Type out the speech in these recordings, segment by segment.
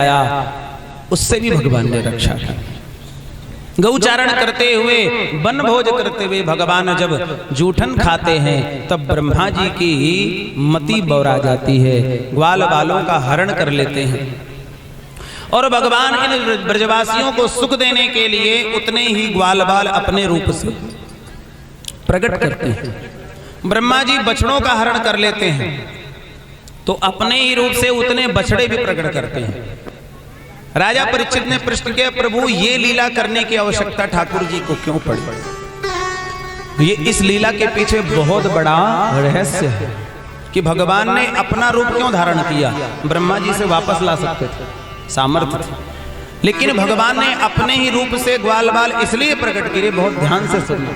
आया उससे भी भगवान ने रक्षा की। गौचारण करते हुए, वन भोज करते हुए भगवान जब जूठन खाते हैं तब ब्रह्मा जी की मति बौरा जाती है, ग्वाल बालों का हरण कर लेते हैं और भगवान इन ब्रजवासियों को सुख देने के लिए उतने ही ग्वाल बाल अपने रूप से प्रकट करते हैं। ब्रह्मा जी बछड़ों का हरण कर लेते हैं तो अपने ही रूप से उतने बछड़े भी प्रकट करते हैं। राजा परीक्षित ने प्रश्न किया, प्रभु ये लीला करने की आवश्यकता ठाकुर जी को क्यों पड़ी? ये इस लीला के पीछे बहुत बड़ा रहस्य है कि भगवान ने अपना रूप क्यों धारण किया। ब्रह्मा जी से वापस ला सकते थे, सामर्थ्य थे, लेकिन भगवान ने अपने ही रूप से ग्वाल बाल इसलिए प्रकट किए, बहुत ध्यान से सुनना,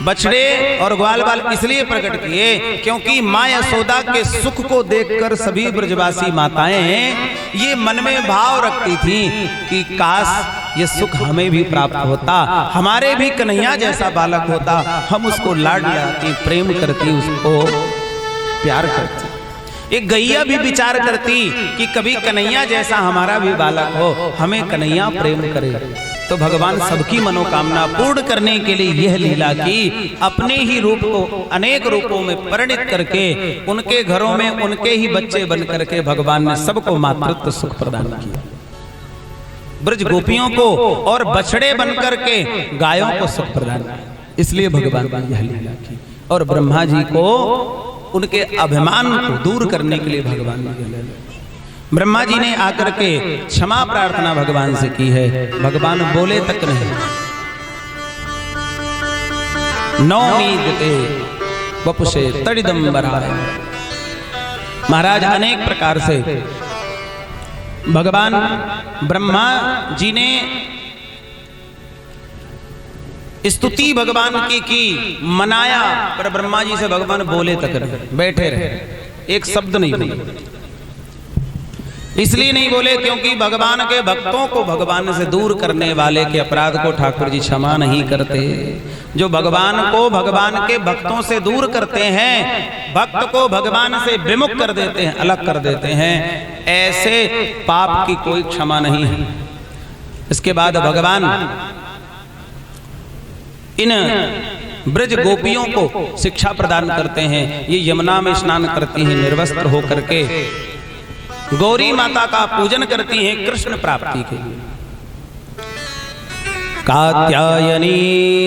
बछड़े और ग्वाल बाल इसलिए प्रकट किए क्योंकि मां यशोदा के सुख को देखकर सभी ब्रजवासी माताएं ये मन में भाव रखती थी कि काश ये सुख हमें भी प्राप्त होता, हमारे भी कन्हैया जैसा बालक होता, हम उसको लाड लाती, प्रेम करती, उसको प्यार करती। एक गैया भी विचार करती कि कभी कन्हैया जैसा हमारा भी बालक हो, हमें कन्हैया प्रेम करे। तो भगवान सबकी मनोकामना पूर्ण करने के लिए यह लीला की, अपने ही रूप को अनेक रूपों में परिणित करके उनके घरों में उनके ही बच्चे बन करके भगवान ने सबको मातृत्व सुख प्रदान किया। ब्रज गोपियों को और बछड़े बन करके गायों को सुख प्रदान किया, इसलिए भगवान ने यह लीला की। और ब्रह्मा जी को उनके अभिमान को दूर करने के लिए भगवान ने यह लीला। ब्रह्मा जी ने आकर के क्षमा प्रार्थना भगवान से की है, भगवान बोले तक नहीं। नौमीदते वपुषे तड़िदंबराय। महाराज अनेक प्रकार से भगवान ब्रह्मा जी ने स्तुति भगवान की मनाया, पर ब्रह्मा जी से भगवान बोले तक रहे, बैठे रहे, एक शब्द नहीं बोले। इसलिए नहीं बोले क्योंकि भगवान के भक्तों को भगवान से दूर करने वाले के अपराध को ठाकुर जी क्षमा नहीं करते। जो भगवान को भगवान के भक्तों से दूर करते हैं, भक्त को भगवान से विमुख कर देते हैं, अलग कर देते हैं, ऐसे पाप की कोई क्षमा नहीं है। इसके बाद भगवान इन ब्रज गोपियों को शिक्षा प्रदान करते हैं। ये यमुना में स्नान करती हैं निर्वस्त्र होकर के, गौरी माता का पूजन करती हैं कृष्ण प्राप्ति के लिए। कात्यायनी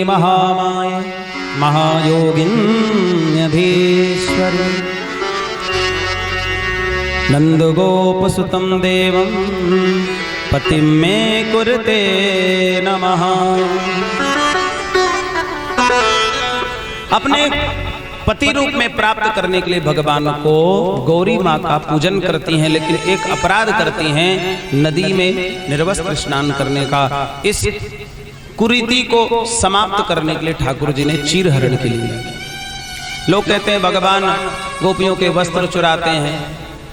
महामाया महायोगिन्यधीश्वरी नंदगोपसुतं देवं पतिं मे कुरुते नमः। अपने पति रूप में प्राप्त करने के लिए भगवान को गौरी माँ का पूजन करती हैं, लेकिन एक अपराध करती हैं, नदी में निर्वस्त्र स्नान करने का। इस कुरीति को समाप्त करने के लिए ठाकुर जी ने चीरहरण के लिए, लोग कहते हैं भगवान गोपियों के वस्त्र चुराते हैं।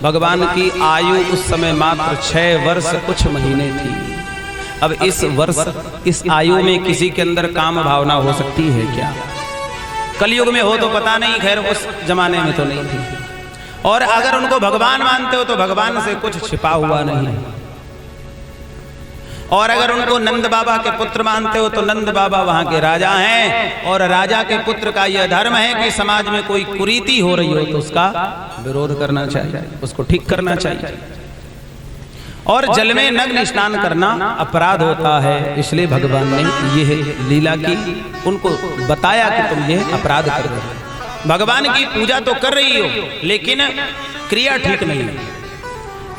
भगवान की आयु उस समय मात्र 6 वर्ष कुछ महीने थी। अब इस आयु में किसी के अंदर काम भावना हो सकती है क्या? कलयुग में हो तो पता नहीं, खैर उस जमाने में तो नहीं थी। और अगर उनको भगवान मानते हो तो भगवान से कुछ छिपा हुआ नहीं। और अगर उनको नंद बाबा के पुत्र मानते हो तो नंद बाबा वहां के राजा हैं, और राजा के पुत्र का यह धर्म है कि समाज में कोई कुरीति हो रही हो तो उसका विरोध करना चाहिए, उसको ठीक करना चाहिए। और जल में नग्न स्नान करना अपराध होता है, इसलिए भगवान ने यह लीला की, उनको बताया कि तुम ये अपराध कर रहे हो। भगवान की पूजा तो कर रही हो लेकिन क्रिया ठीक नहीं है।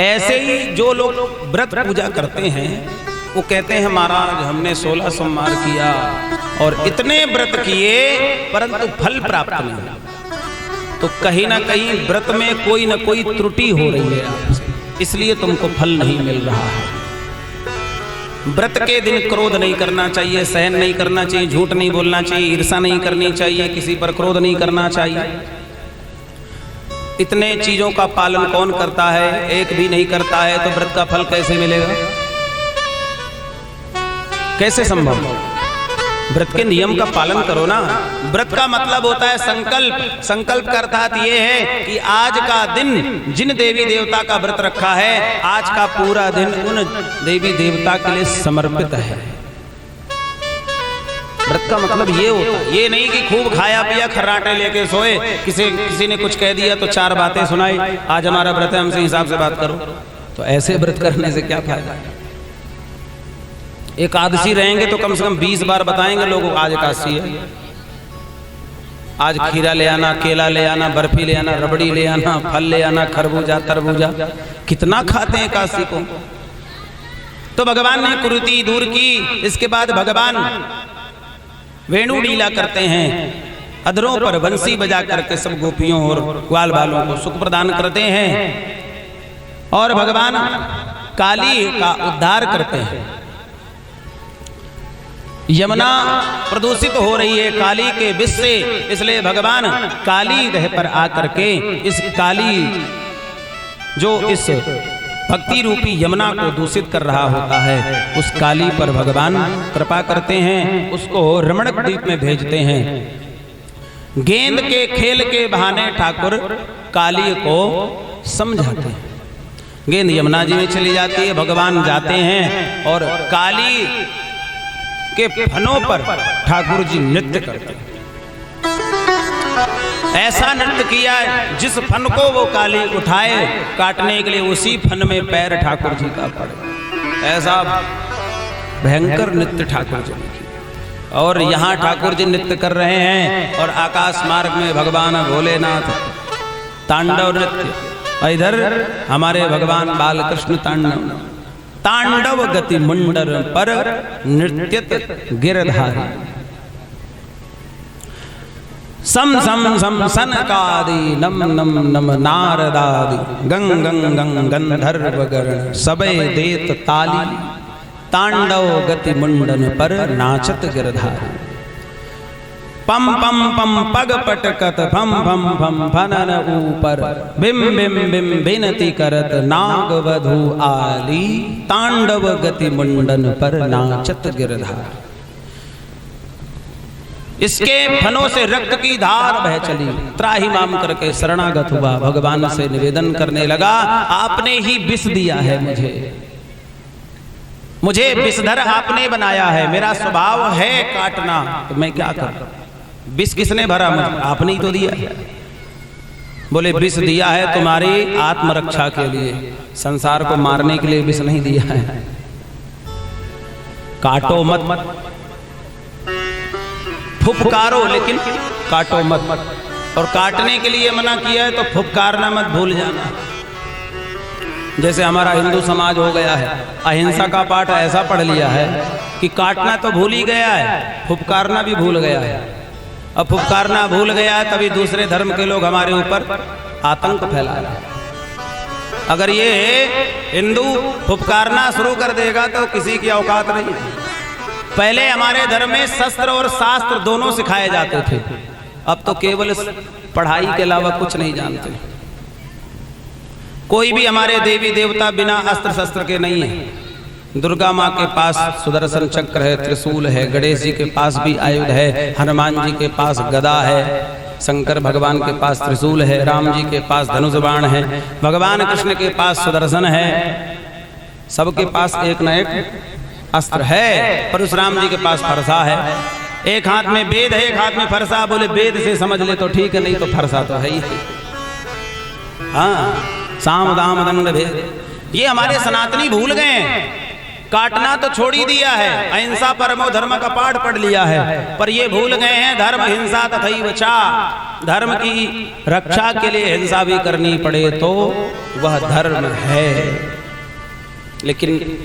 ऐसे ही जो लोग व्रत पूजा करते हैं वो कहते हैं महाराज हमने 16 सोमवार किया और इतने व्रत किए परंतु फल प्राप्त नहीं। तो कहीं ना कहीं व्रत में कोई ना कोई त्रुटि हो रही है, इसलिए तुमको फल नहीं मिल रहा है। व्रत के दिन क्रोध नहीं करना चाहिए, सहन नहीं करना चाहिए, झूठ नहीं बोलना चाहिए, ईर्ष्या नहीं करनी चाहिए, किसी पर क्रोध नहीं करना चाहिए। इतने चीजों का पालन कौन करता है? एक भी नहीं करता है तो व्रत का फल कैसे मिलेगा? कैसे संभव? व्रत के नियम का पालन करो ना। व्रत का मतलब होता है संकल्प। संकल्प का अर्थात ये है कि आज का दिन जिन देवी देवता का व्रत रखा है, आज का पूरा दिन उन देवी देवता के लिए समर्पित है। व्रत का मतलब ये होता है, ये नहीं कि खूब खाया पिया खर्राटे लेके सोए, किसी ने कुछ कह दिया तो 4 बातें सुनाई, आज हमारा व्रत है हमसे हिसाब से बात करो। तो ऐसे व्रत करने से क्या फायदा। एकादशी रहेंगे तो कम से कम 20 बार बताएंगे लोगों आज एकादशी है, आज खीरा ले आना, केला ले आना, बर्फी ले आना, रबड़ी ले आना, फल ले आना, खरबूजा तरबूजा, कितना खाते हैं एकादशी को। तो भगवान ने कुरीति दूर की। इसके बाद भगवान वेणु लीला करते हैं, अधरों पर बंसी बजा करके सब गोपियों और ग्वाल बालों को सुख प्रदान करते हैं और भगवान काली का उद्धार करते हैं। यमुना प्रदूषित हो रही है काली के विष से, इसलिए भगवान काली ग्रह पर आकर के इस काली जो इस भक्ति रूपी यमुना को दूषित कर रहा होता है, उस काली पर भगवान कृपा करते हैं, उसको रमणक द्वीप में भेजते हैं। गेंद के खेल के बहाने ठाकुर काली को समझाते हैं। गेंद यमुना जी में चली जाती है, भगवान जाते हैं और काली के फनों पर ठाकुर जी नृत्य करते हैं। ऐसा नृत्य किया जिस फन को वो काली उठाए काटने के लिए, उसी फन में पैर ठाकुर जी का पड़े। ऐसा भयंकर नृत्य ठाकुर जी ने किया। और यहाँ ठाकुर जी नृत्य कर रहे हैं और आकाश मार्ग में भगवान भोलेनाथ तांडव नृत्य, इधर हमारे भगवान बालकृष्ण तांडव गति मुंडर पर नृत्यत गिरधारी। सम सम सम सनकादि नम नम नम नारदादि गंग गंग गंग गंधर्व गण सबे देत ताली, तांडव गति मुंडन पर नाचत गिरधारी। पम पम पम पग पटकत फम फम फम फनन ऊपर, बिम बिम बिम बिनती करत नाग वधु आली, तांडव गति मुंडन पर नाचत गिरधार। इसके फनों से रक्त की धार बह चली, त्राही माम करके शरणागत हुआ, भगवान से निवेदन करने लगा, आपने ही विष दिया है मुझे विषधर आपने बनाया है, मेरा स्वभाव है काटना, तो मैं क्या करूं। विष किसने भरा मुझे, आपने ही तो दिया है। बोले विष दिया है तुम्हारी आत्मरक्षा के लिए, संसार को मारने के लिए विष नहीं दिया है। काटो मत, फुफकारो लेकिन काटो मत, और काटने के लिए मना किया है तो फुफकारना मत भूल जाना। जैसे हमारा हिंदू समाज हो गया है, अहिंसा का पाठ ऐसा पढ़ लिया है कि काटना तो भूल ही गया है, फुफकारना भी भूल गया है। अब फुफकारना भूल गया है तभी दूसरे धर्म के लोग हमारे ऊपर आतंक फैला रहे हैं। अगर ये हिंदू फुफकारना शुरू कर देगा तो किसी की औकात नहीं है। पहले हमारे धर्म में शस्त्र और शास्त्र दोनों सिखाए जाते थे, अब तो केवल पढ़ाई के अलावा कुछ नहीं जानते। कोई भी हमारे देवी देवता बिना अस्त्र शस्त्र के नहीं है। दुर्गा माँ के पास सुदर्शन चक्र है, त्रिशूल है, गणेश जी के पास भी आयुध है, हनुमान जी के पास गदा है, शंकर भगवान के पास त्रिशूल है, राम जी के पास धनुष बाण है, भगवान कृष्ण के पास सुदर्शन है, सबके पास एक न एक अस्त्र है। परशुराम जी के पास फरसा है, एक हाथ में वेद है, एक हाथ में फरसा। बोले वेद से समझ ले तो ठीक है, नहीं तो फरसा तो है ही। हाँ, साम दाम दंड भेद ये हमारे सनातनी भूल गए हैं। काटना तो छोड़ ही दिया है, अहिंसा परमो धर्म का पाठ पढ़ लिया है, पर ये भूल गए हैं धर्म हिंसा तथैव चा। धर्म की रक्षा के लिए हिंसा भी करनी पड़े तो वह धर्म है। लेकिन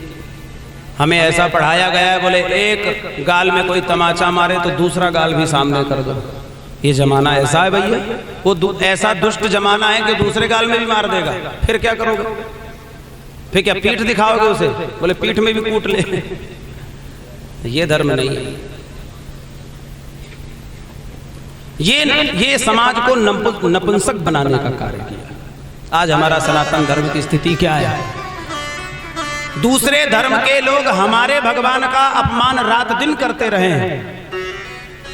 हमें ऐसा पढ़ाया गया है, बोले एक गाल में कोई तमाचा मारे तो दूसरा गाल भी सामने कर दो। ये जमाना ऐसा है भैया, वो ऐसा दुष्ट जमाना है कि दूसरे गाल में भी मार देगा। फिर क्या करोगे? फिर क्या पीठ दिखाओगे उसे? बोले पीठ में भी कूट ले। ये धर्म नहीं है। ये समाज को नपुंसक बनाने का कार्य किया। आज हमारा सनातन धर्म की स्थिति क्या है? दूसरे धर्म के लोग हमारे भगवान का अपमान रात दिन करते रहे हैं,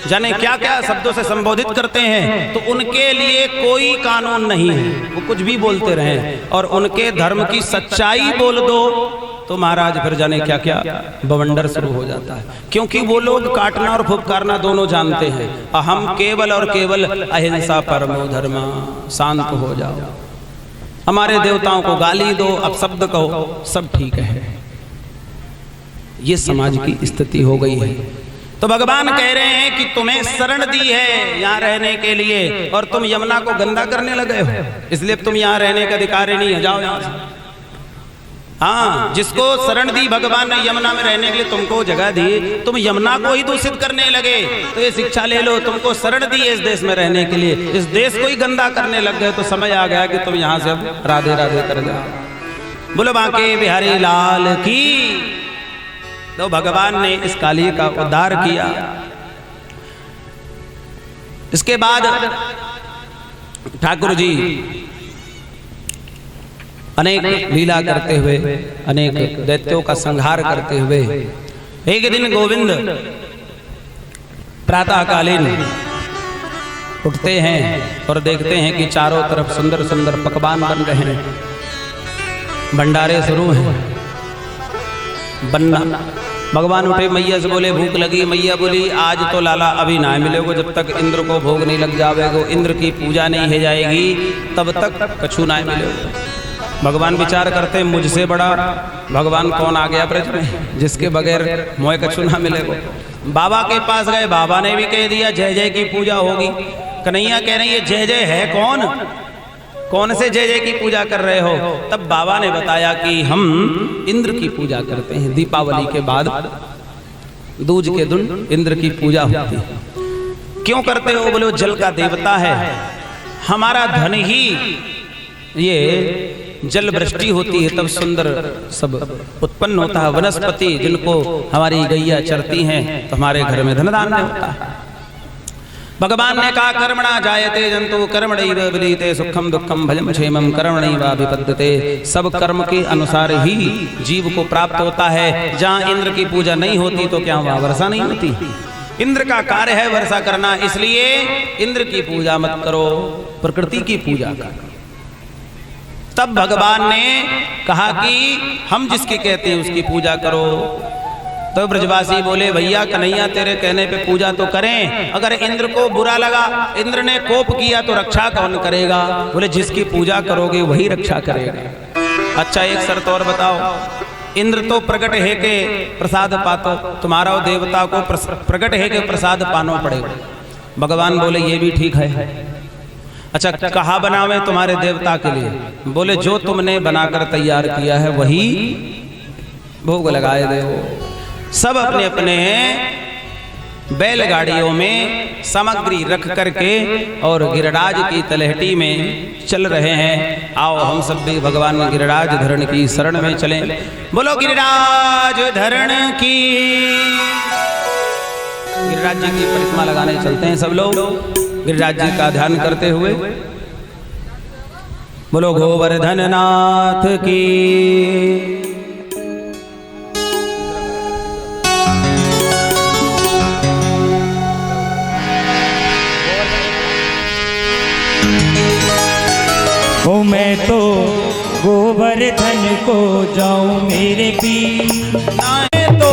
जाने क्या क्या शब्दों से संबोधित करते हैं, तो उनके लिए कोई कानून नहीं है, वो कुछ भी बोलते रहें। और उनके धर्म की सच्चाई बोल दो तो महाराज फिर जाने क्या क्या बवंडर शुरू हो जाता है, क्योंकि वो लोग काटना और फुफकारना दोनों जानते हैं। हम केवल और केवल अहिंसा परमो धर्म, शांत हो जाओ, हमारे देवताओं को गाली दो, अपशब्द कहो, सब ठीक है। ये समाज की स्थिति हो गई है। तो भगवान कह रहे हैं कि तुम्हें शरण दी है यहाँ रहने के लिए, और तुम यमुना को गंदा करने लगे हो, इसलिए तुम यहाँ रहने का अधिकारी नहीं है, जाओ यहाँ से। हाँ, जिसको शरण दी भगवान ने यमुना में रहने के लिए, तुमको जगह दी, तुम यमुना को ही दूषित करने लगे, तो ये शिक्षा ले लो। तुमको शरण दी है इस देश में रहने के लिए, इस देश को ही गंदा करने लग गए, तो समय आ गया कि तुम यहाँ से अब राधे राधे कर जाओ। बोलो बांके बिहारी लाल की। तो भगवान ने इस काली का उद्धार किया। इसके बाद ठाकुर जी अनेक लीला करते हुए, अनेक दैत्यों का संहार करते हुए, एक दिन गोविंद प्रातःकालीन उठते हैं और देखते हैं कि चारों तरफ सुंदर सुंदर पकवान बन रहे हैं, भंडारे शुरू हैं बनना। भगवान उठे, मैया से बोले भूख लगी। मैया बोली आज तो लाला अभी ना मिलेगो, जब तक इंद्र को भोग नहीं लग जावेगो, इंद्र की पूजा नहीं हो जाएगी, तब तक कछु ना मिलेगो। भगवान विचार करते, मुझसे बड़ा भगवान कौन आ गया ब्रज में, जिसके बगैर मोह कछु ना मिलेगो। बाबा के पास गए, बाबा ने भी कह दिया जय जय की पूजा होगी। कन्हैया कह रही है जय जय है कौन, कौन से जय जय की पूजा कर रहे हो? तब बाबा ने बताया कि हम इंद्र की पूजा करते हैं, दीपावली के बाद दूज के दिन इंद्र की पूजा होती है। क्यों करते हो? बोले जल का देवता है, हमारा धन ही ये जल वृष्टि होती है तब सुंदर सब उत्पन्न होता है, वनस्पति जिनको हमारी गैया चरती हैं तो हमारे घर में धनधान्य होता है। भगवान ने कहा कर्मणा जायते जंतु कर्मणैव विलीते सुखम दुखम भजम क्षेमम कर्मणैवाभिपद्यते। सब कर्म के अनुसार ही जीव को प्राप्त होता है। जहाँ इंद्र की पूजा नहीं होती तो क्या वहाँ वर्षा नहीं होती? इंद्र का कार्य है वर्षा करना, इसलिए इंद्र की पूजा मत करो, प्रकृति की पूजा करो। तब भगवान ने कहा कि हम जिसकी कहते हैं उसकी पूजा करो। तो ब्रजवासी बोले भैया कन्हैया तेरे कहने पे पूजा तो करें, अगर इंद्र को बुरा लगा, इंद्र ने कोप किया तो रक्षा कौन करेगा? बोले जिसकी पूजा करोगे वही रक्षा करेगा। अच्छा एक शर्त और बताओ, इंद्र तो प्रकट है के प्रसाद पातो, तुम्हारा देवता को प्रकट है के प्रसाद पानो पड़ेगा। भगवान बोले ये भी ठीक है। अच्छा कहा बनावे तुम्हारे देवता के लिए? बोले जो तुमने बनाकर तैयार किया है वही भोग लगाए दो। सब अपने अपने बैलगाड़ियों में सामग्री रख करके और गिरिराज की तलहटी में चल रहे हैं। आओ हम सब भी भगवान गिरिराज धरण की शरण में चलें। बोलो गिरिराज धरण की। गिरिराज जी की परिक्रमा लगाने चलते हैं सब लोग, गिरिराज जी का ध्यान करते हुए। बोलो गोवर्धन नाथ की। ओ मैं तो गोवर्धन को जाऊं मेरे पीर, तो